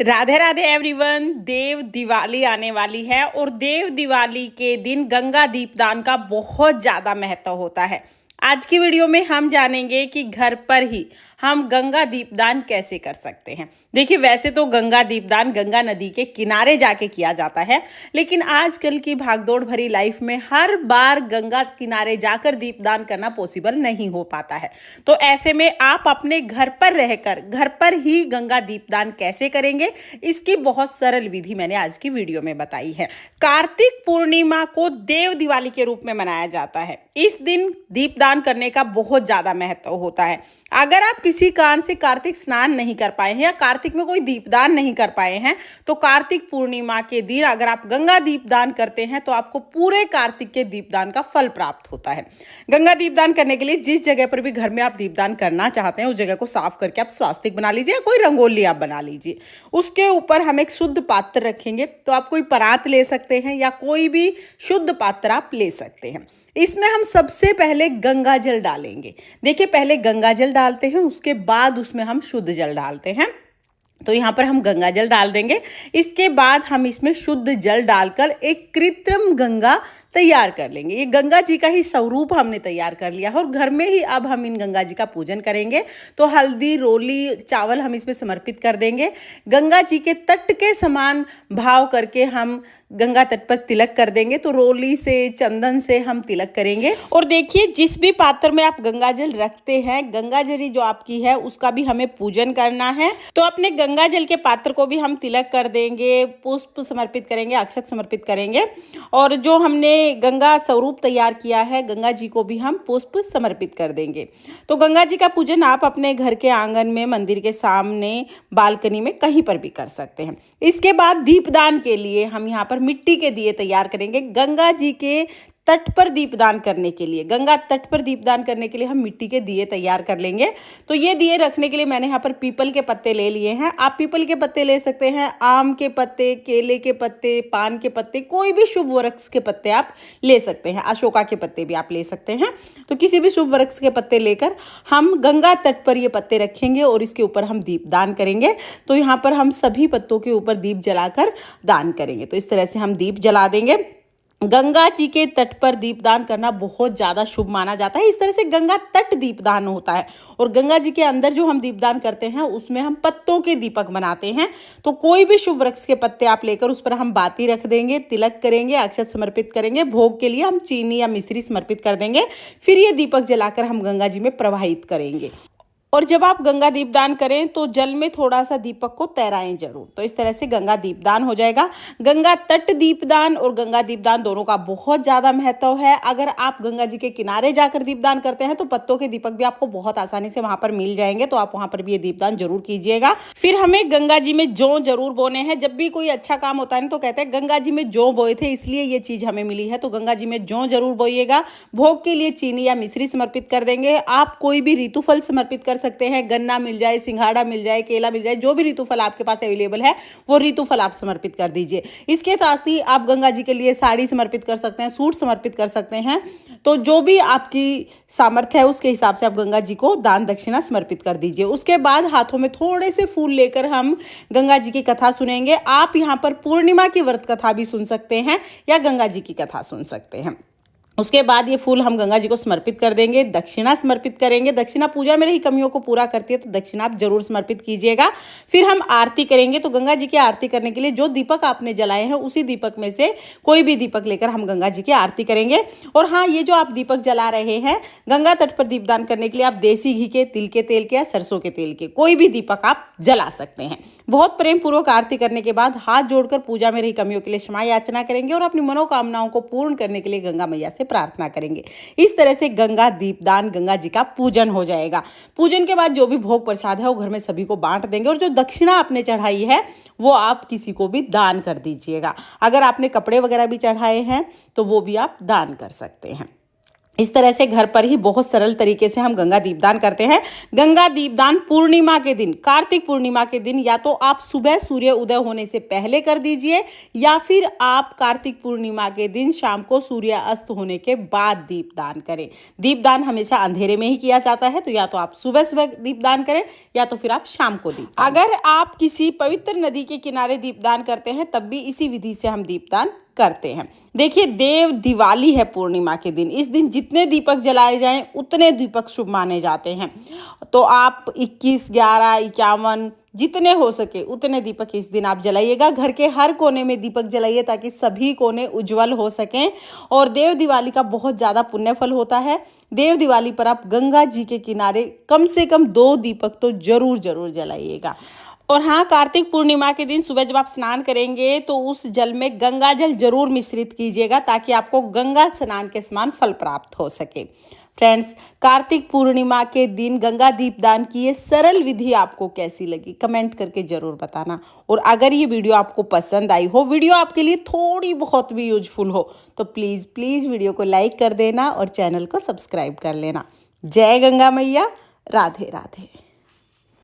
Radhe Radhe everyone. देव दिवाली आने वाली है और देव दिवाली के दिन गंगा दीपदान का बहुत ज़्यादा महत्व होता है। आज की वीडियो में हम जानेंगे कि घर पर ही हम गंगा दीपदान कैसे कर सकते हैं। देखिए, वैसे तो गंगा दीपदान गंगा नदी के किनारे जाके किया जाता है, लेकिन आजकल की भागदौड़ भरी लाइफ में हर बार गंगा किनारे जाकर दीपदान करना पॉसिबल नहीं हो पाता है। तो ऐसे में आप अपने घर पर रहकर घर पर ही गंगा दीपदान कैसे करेंगे, इसकी बहुत सरल विधि मैंने आज की वीडियो में बताई है। कार्तिक पूर्णिमा को देव दिवाली के रूप में मनाया जाता है। इस दिन दीपदान करने का बहुत ज्यादा महत्व होता है। अगर आप किसी कारण से कार्तिक स्नान नहीं कर पाए हैं या कार्तिक में कोई दीपदान नहीं कर पाए हैं, तो कार्तिक पूर्णिमा के दिन अगर आप गंगा दीपदान करते हैं तो आपको पूरे कार्तिक के दीपदान का फल प्राप्त होता है। गंगा दीपदान करने के लिए जिस जगह पर भी घर में आप दीपदान करना चाहते हैं उस जगह को साफ करके आप स्वास्तिक बना लीजिए या कोई रंगोली आप बना लीजिए। उसके ऊपर हम एक शुद्ध पात्र रखेंगे, तो आप कोई परात ले सकते हैं या कोई भी शुद्ध पात्र आप ले सकते हैं। इसमें हम सबसे पहले गंगा जल डालेंगे। देखिए, पहले गंगा जल डालते हैं, उसके बाद उसमें हम शुद्ध जल डालते हैं। तो यहाँ पर हम गंगा जल डाल देंगे। इसके बाद हम इसमें शुद्ध जल डालकर एक कृत्रिम गंगा तैयार कर लेंगे। ये गंगा जी का ही स्वरूप हमने तैयार कर लिया है और घर में ही अब हम इन गंगा जी का पूजन करेंगे। तो हल्दी, रोली, चावल हम इसमें समर्पित कर देंगे। गंगा जी के तट के समान भाव करके हम गंगा तट पर तिलक कर देंगे। तो रोली से, चंदन से हम तिलक करेंगे। और देखिए, जिस भी पात्र में आप गंगा जल रखते हैं, गंगा जल जो आपकी है उसका भी हमें पूजन करना है। तो अपने गंगा जल के पात्र को भी हम तिलक कर देंगे, पुष्प समर्पित करेंगे, अक्षत समर्पित करेंगे। और जो हमने गंगा स्वरूप तैयार किया है, गंगा जी को भी हम पुष्प समर्पित कर देंगे। तो गंगा जी का पूजन आप अपने घर के आंगन में, मंदिर के सामने, बालकनी में कहीं पर भी कर सकते हैं। इसके बाद दीपदान के लिए हम यहाँ पर मिट्टी के दिए तैयार करेंगे। गंगा जी के तट पर दीपदान करने के लिए, गंगा तट पर दीपदान करने के लिए हम मिट्टी के दिए तैयार कर लेंगे। तो ये दिए रखने के लिए मैंने यहाँ पर पीपल के पत्ते ले लिए हैं। आप पीपल के पत्ते ले सकते हैं, आम के पत्ते, केले के पत्ते, पान के पत्ते, कोई भी शुभ वृक्ष के पत्ते आप ले सकते हैं। अशोका के पत्ते भी आप ले सकते हैं। तो किसी भी शुभ वृक्ष के पत्ते लेकर हम गंगा तट पर ये पत्ते रखेंगे और इसके ऊपर हम दीपदान करेंगे। तो यहाँ पर हम सभी पत्तों के ऊपर दीप जलाकर दान करेंगे। तो इस तरह से हम दीप जला देंगे। गंगा जी के तट पर दीपदान करना बहुत ज़्यादा शुभ माना जाता है। इस तरह से गंगा तट दीपदान होता है। और गंगा जी के अंदर जो हम दीपदान करते हैं उसमें हम पत्तों के दीपक बनाते हैं। तो कोई भी शुभ वृक्ष के पत्ते आप लेकर उस पर हम बाती रख देंगे, तिलक करेंगे, अक्षत समर्पित करेंगे। भोग के लिए हम चीनी या मिश्री समर्पित कर देंगे। फिर ये दीपक जलाकर हम गंगा जी में प्रवाहित करेंगे। और जब आप गंगा दीपदान करें तो जल में थोड़ा सा दीपक को तैराएं जरूर। तो इस तरह से गंगा दीपदान हो जाएगा। गंगा तट दीपदान और गंगा दीपदान दोनों का बहुत ज़्यादा महत्व है। अगर आप गंगा जी के किनारे जाकर दीपदान करते हैं तो पत्तों के दीपक भी आपको बहुत आसानी से वहां पर मिल जाएंगे। तो आप वहां पर भी ये दीपदान जरूर कीजिएगा। फिर हमें गंगा जी में जौ जरूर बोने हैं। जब भी कोई अच्छा काम होता है तो कहते हैं गंगा जी में जौ बोए थे इसलिए ये चीज़ हमें मिली है। तो गंगा जी में जौ जरूर बोइएगा। भोग के लिए चीनी या मिश्री समर्पित कर देंगे। आप कोई भी ऋतुफल समर्पित कर सकते हैं। गन्ना मिल जाए, सिंघाड़ा मिल जाए, केला मिल जाए, जो भी ऋतुफल आपके पास अवेलेबल है वो ऋतुफल आप समर्पित कर दीजिए। इसके साथ ही आप गंगा जी के लिए साड़ी समर्पित कर सकते हैं, सूट समर्पित कर सकते हैं। तो जो भी आपकी सामर्थ्य है उसके हिसाब से आप गंगा जी को दान दक्षिणा समर्पित कर दीजिए। उसके बाद हाथों में थोड़े से फूल लेकर हम गंगा जी की कथा सुनेंगे। आप यहाँ पर पूर्णिमा की व्रत कथा भी सुन सकते हैं या गंगा जी की कथा सुन सकते हैं। उसके बाद ये फूल हम गंगा जी को समर्पित कर देंगे, दक्षिणा समर्पित करेंगे। दक्षिणा पूजा में रही कमियों को पूरा करती है, तो दक्षिणा आप जरूर समर्पित कीजिएगा। फिर हम आरती करेंगे। तो गंगा जी की आरती करने के लिए जो दीपक आपने जलाए हैं उसी दीपक में से कोई भी दीपक लेकर हम गंगा जी की आरती करेंगे। और हाँ, ये जो आप दीपक जला रहे हैं, गंगा तट पर दीपदान करने के लिए आप देसी घी के, तिल के तेल के या सरसों के तेल के कोई भी दीपक आप जला सकते हैं। बहुत प्रेम पूर्वक आरती करने के बाद हाथ जोड़कर पूजा में रही कमियों के लिए क्षमा याचना करेंगे और अपनी मनोकामनाओं को पूर्ण करने के लिए गंगा मैया से प्रार्थना करेंगे। इस तरह से गंगा दीपदान, गंगा जी का पूजन हो जाएगा। पूजन के बाद जो भी भोग प्रसाद है वो घर में सभी को बांट देंगे। और जो दक्षिणा आपने चढ़ाई है वो आप किसी को भी दान कर दीजिएगा। अगर आपने कपड़े वगैरह भी चढ़ाए हैं तो वो भी आप दान कर सकते हैं। इस तरह से घर पर ही बहुत सरल तरीके से हम गंगा दीपदान करते हैं। गंगा दीपदान पूर्णिमा के दिन, कार्तिक पूर्णिमा के दिन, या तो आप सुबह सूर्य उदय होने से पहले कर दीजिए या फिर आप कार्तिक पूर्णिमा के दिन शाम को सूर्य अस्त होने के बाद दीपदान करें। दीपदान हमेशा अंधेरे में ही किया जाता है, तो या तो आप सुबह सुबह दीपदान करें या तो फिर आप शाम को दीप। अगर आप किसी पवित्र नदी के किनारे दीपदान करते हैं तब भी इसी विधि से हम दीपदान करते हैं। देखिए, देव दिवाली है पूर्णिमा के दिन। इस दिन जितने दीपक जलाए जाएं उतने दीपक शुभ माने जाते हैं। तो आप 21, 11, 51 जितने हो सके उतने दीपक इस दिन आप जलाइएगा। घर के हर कोने में दीपक जलाइए ताकि सभी कोने उज्जवल हो सकें। और देव दिवाली का बहुत ज़्यादा पुण्य फल होता है। देव दिवाली पर आप गंगा जी के किनारे कम से कम 2 दीपक तो जरूर जलाइएगा। और हाँ, कार्तिक पूर्णिमा के दिन सुबह जब आप स्नान करेंगे तो उस जल में गंगा जल जरूर मिश्रित कीजिएगा ताकि आपको गंगा स्नान के समान फल प्राप्त हो सके। फ्रेंड्स, कार्तिक पूर्णिमा के दिन गंगा दीपदान की ये सरल विधि आपको कैसी लगी कमेंट करके जरूर बताना। और अगर ये वीडियो आपको पसंद आई हो, वीडियो आपके लिए थोड़ी बहुत भी यूजफुल हो, तो प्लीज़ वीडियो को लाइक कर देना और चैनल को सब्सक्राइब कर लेना। जय गंगा मैया, राधे राधे।